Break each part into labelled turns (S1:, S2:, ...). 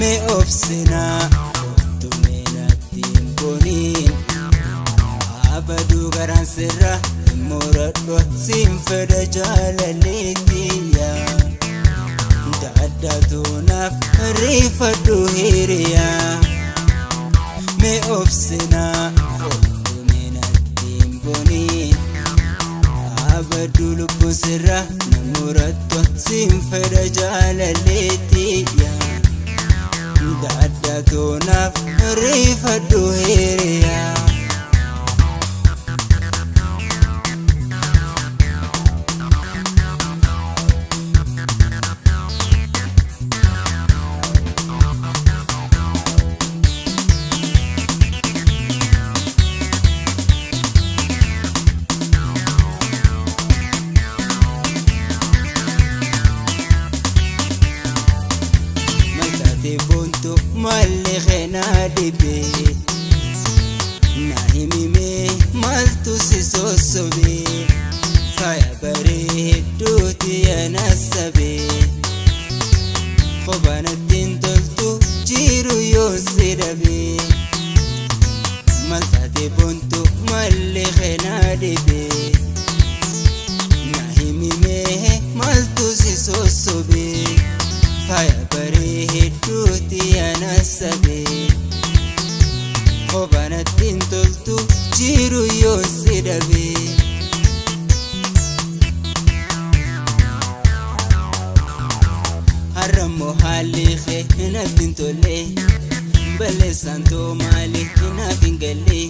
S1: me obsina tumenatti bonin abadu garan sirra moraddo sinfada jalalletiya daddatunaf rifadu hiriya me obsina tumenatti bonin abadu lubbu sirra moraddo sinfada jalalletiya daddatunaf rifadu hiriya buntu malli khena dibe nahimi me maltu sisosobe faya bare duti yanasabe khobanatin toltu jiru yosidabe maltate buntu malli khena dibe nahimi me maltu sisosobe faya bare duti yanasabe khobanatin toltu jiru yosidabe haramo halikhe natin tole bale santo male nafingale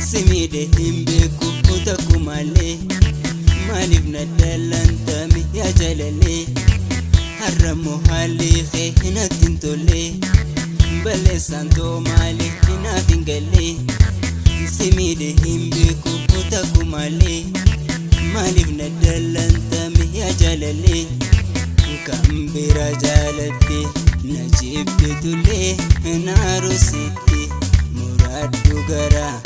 S1: simide himbeku utakumale malif nadalantami ya jalale haramo halikhe natin tole bale santo male nafingale simide himbeku utakumale malif nadalantami ya jalale kambira jalati najibtule narusiti muradu gara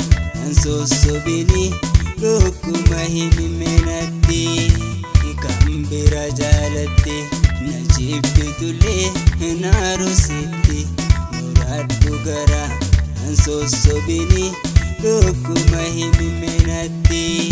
S1: ansosobini lokuma himimenati kambira jalati najibtule narusiti muradu gara ansosobini lokuma himimenati